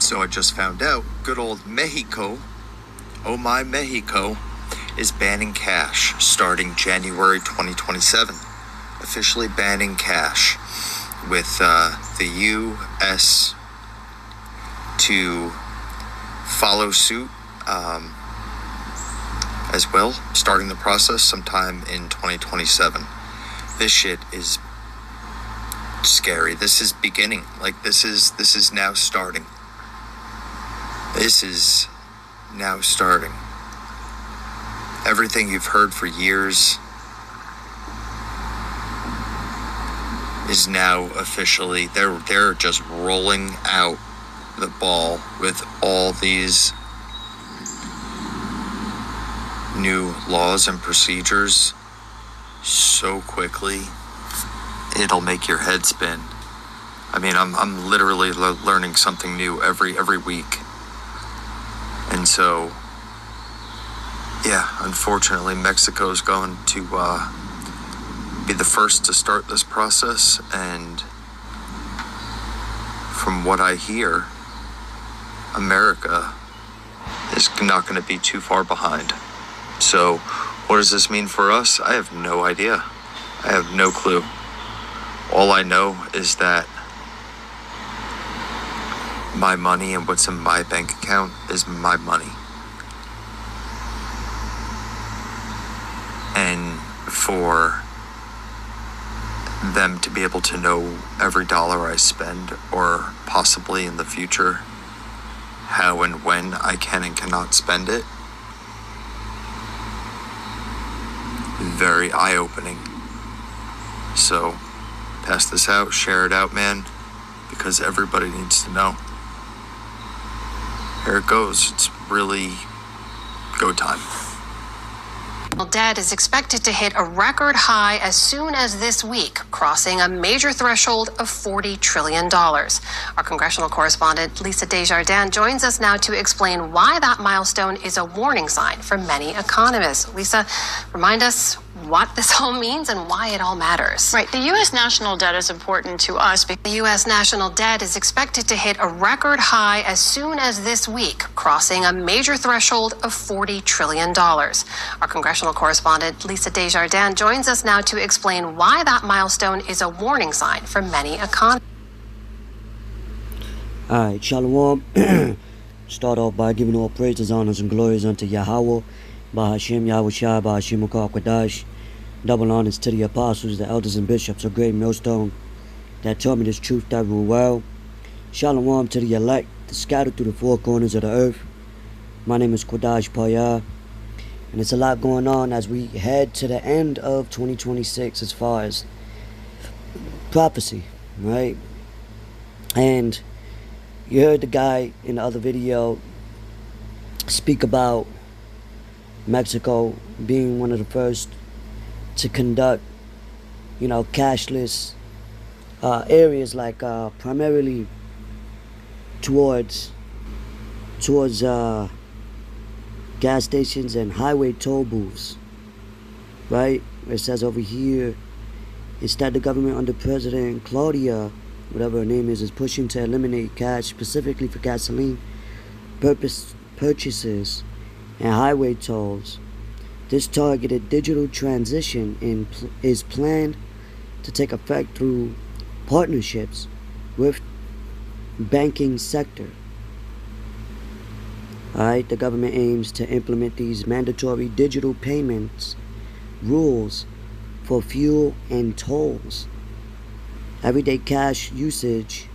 So I just found out good old Mexico, oh my Mexico, is banning cash starting January 2027. Officially banning cash, with the U.S. to follow suit as well, starting the process sometime in 2027. This shit is scary. This is beginning. Like, this is now starting. This is now starting. Everything you've heard for years is now officially, they're just rolling out the ball with all these new laws and procedures so quickly, it'll make your head spin. I mean, I'm literally learning something new every week. And so, yeah, unfortunately, Mexico's going to be the first to start this process, and from what I hear, America is not going to be too far behind. So, what does this mean for us? I have no idea. I have no clue. All I know is that my money and what's in my bank account is my money. And for them to be able to know every dollar I spend, or possibly in the future how and when I can and cannot spend it, very eye-opening. So pass this out, share it out, man, because everybody needs to know. Here it goes. It's really go time. Debt is expected to hit a record high as soon as this week, crossing a major threshold of $40 trillion. Our congressional correspondent Lisa Desjardins joins us now to explain why that milestone is a warning sign for many economists. Lisa, remind us what this all means and why it all matters. Right. The U.S. national debt is important to us. The U.S. national debt is expected to hit a record high as soon as this week, crossing a major threshold of $40 trillion. Our congressional correspondent Lisa Desjardins joins us now to explain why that milestone is a warning sign for many economists. All right, Shalom. Start off by giving all praises, honors, and glories unto Yahweh, Bahashem, Yahushua, Bahashem, Quadash. Double honors to the apostles, the elders, and bishops of Great Millstone that taught me this truth that rule well. Shalom to the elect, scattered through the four corners of the earth. My name is Quadash Payah, and it's a lot going on as we head to the end of 2026 as far as prophecy, right? And you heard the guy in the other video speak about Mexico being one of the first to conduct, cashless areas, like primarily towards gas stations and highway toll booths, right? It says over here, it's that the government under President Claudia, whatever her name is pushing to eliminate cash specifically for gasoline purchases and highway tolls. This targeted digital transition is planned to take effect through partnerships with banking sector. Alright, the government aims to implement these mandatory digital payments rules for fuel and tolls. Everyday cash usage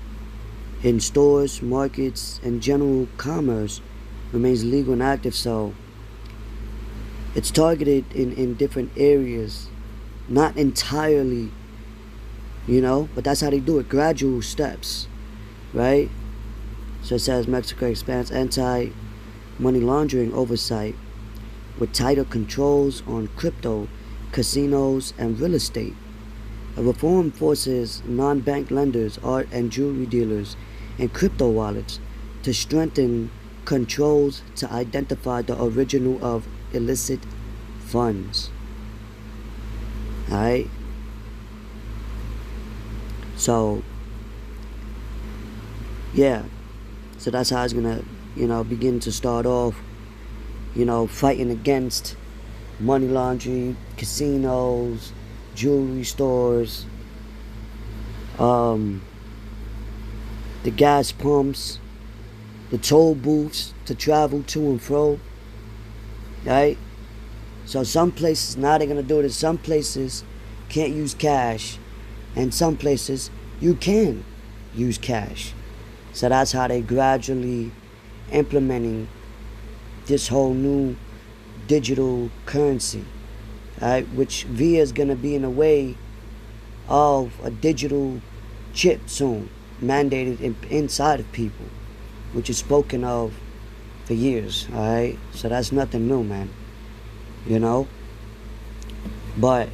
in stores, markets, and general commerce remains legal and active, so it's targeted in different areas, not entirely, but that's how they do it, gradual steps, right? So it says Mexico expands anti-money laundering oversight with tighter controls on crypto, casinos, and real estate. A reform forces non-bank lenders, art and jewelry dealers, and crypto wallets to strengthen controls to identify the original of illicit funds. Alright? So, yeah. So that's how it's gonna, begin to start off, fighting against money laundering, casinos, jewelry stores, the gas pumps, the toll booths to travel to and fro, right? So some places, now they're going to do it in some places, can't use cash, and some places you can use cash. So that's how they gradually implementing this whole new digital currency, right? Which VIA is going to be in a way of a digital chip soon, mandated inside of people, which is spoken of for years, alright? So that's nothing new, man. But,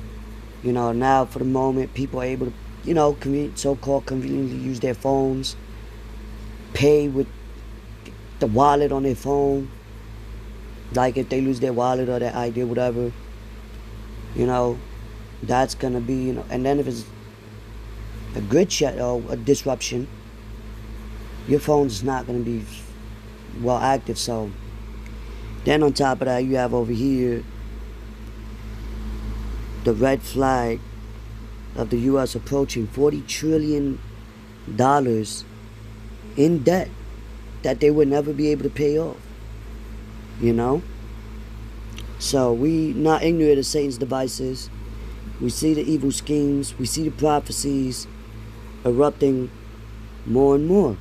now for the moment, people are able to, so-called conveniently use their phones, pay with the wallet on their phone, like if they lose their wallet or their ID or whatever, that's gonna be, and then if it's a good shot or a disruption, your phone's not gonna be well active. So then on top of that, you have over here the red flag of the U.S. approaching $40 trillion in debt that they would never be able to pay off. So we not ignorant of Satan's devices. We see the evil schemes. We see the prophecies erupting more and more.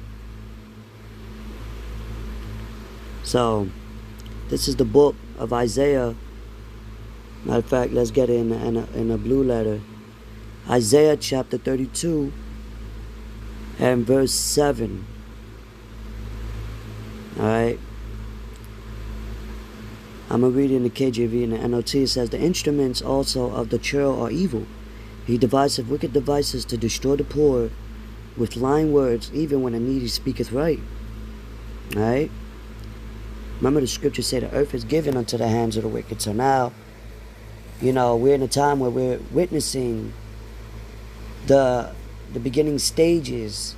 So this is the book of Isaiah. Matter of fact, let's get it in a blue letter. Isaiah chapter 32 and verse 7. Alright. I'm going to read it in the KJV and the NLT. It says, the instruments also of the churl are evil. He deviseth wicked devices to destroy the poor with lying words, even when the needy speaketh right. Alright? Remember the scriptures say the earth is given unto the hands of the wicked. So now, we're in a time where we're witnessing the beginning stages,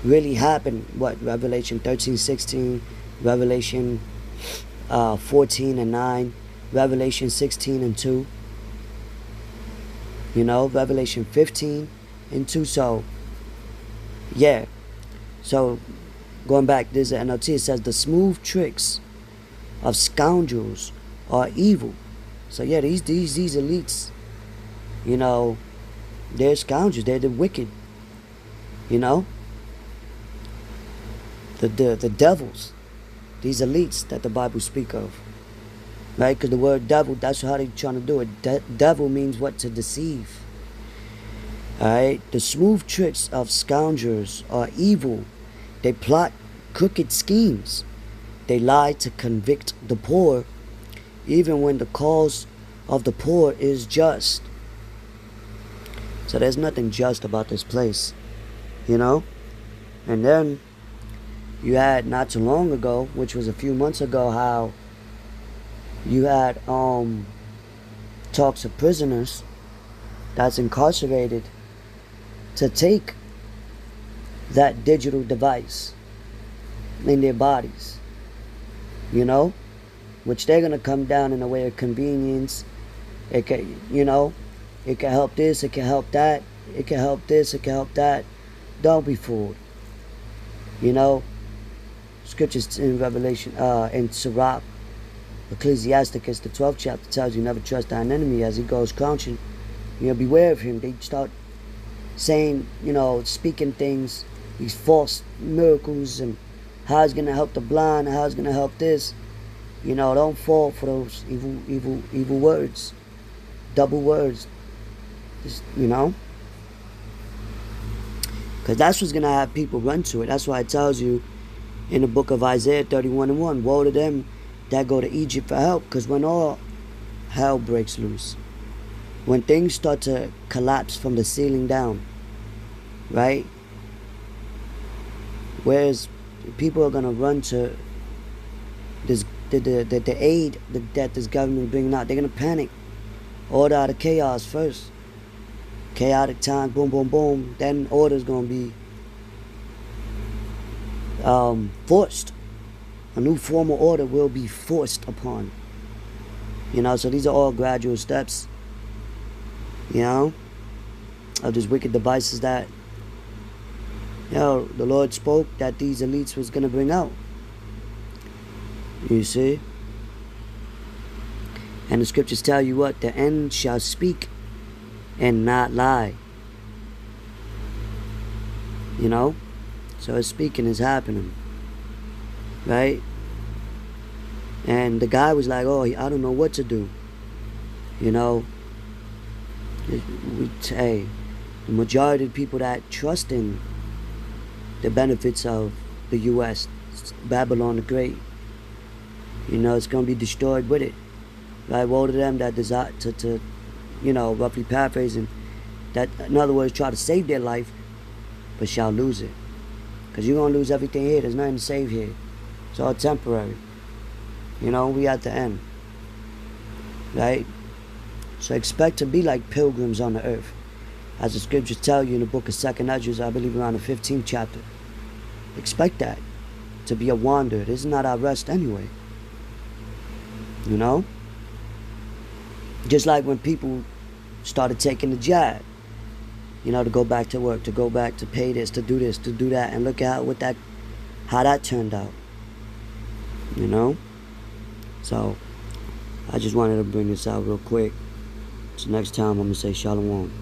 really happen. What? Revelation 13:16, Revelation 14 and 9, Revelation 16 and 2, Revelation 15 and 2. So, yeah. So, going back, there's an NLT. It says, the smooth tricks of scoundrels are evil. So, yeah, these elites, they're scoundrels. They're the wicked, the devils, these elites that the Bible speak of, right? Because the word devil, that's how they're trying to do it. Devil means what? To deceive. All right. The smooth tricks of scoundrels are evil. They plot crooked schemes. They lie to convict the poor, even when the cause of the poor is just. So there's nothing just about this place, And then you had not too long ago, which was a few months ago, how you had talks of prisoners that's incarcerated to take that digital device in their bodies, which they're gonna come down in a way of convenience. It can, it can help this, it can help that, it can help this, it can help that. Don't be fooled. Scriptures in Revelation, in Sirach, Ecclesiasticus, the 12th chapter tells you never trust thine enemy as he goes crouching. Beware of him. They start saying, speaking things, these false miracles, and how it's going to help the blind, how it's going to help this. Don't fall for those evil words, double words, because that's what's going to have people run to it. That's why it tells you in the book of Isaiah 31:1, woe to them that go to Egypt for help, because when all hell breaks loose, when things start to collapse from the ceiling down, right? Whereas people are going to run to this the aid that this government is bringing out. They're going to panic. Order out of chaos first. Chaotic time, boom, boom, boom. Then order's going to be forced. A new formal order will be forced upon. So these are all gradual steps, of these wicked devices that, the Lord spoke that these elites was going to bring out. You see? And the scriptures tell you what? The end shall speak and not lie. So it's speaking, is happening. Right? And the guy was like, I don't know what to do. Hey, the majority of the people that trust in the benefits of the U.S., Babylon the Great, it's going to be destroyed with it. Right? Woe to them that desire to roughly paraphrasing, that, in other words, try to save their life, but shall lose it. Because you're going to lose everything here. There's nothing to save here. It's all temporary. We at the end. Right? So expect to be like pilgrims on the earth. As the scriptures tell you in the book of 2nd Ezra, I believe around the 15th chapter. Expect that. To be a wanderer. This is not our rest anyway. Just like when people started taking the jab. To go back to work, to go back to pay this, to do that. And look at how that turned out. So, I just wanted to bring this out real quick. So next time I'm going to say Shalom.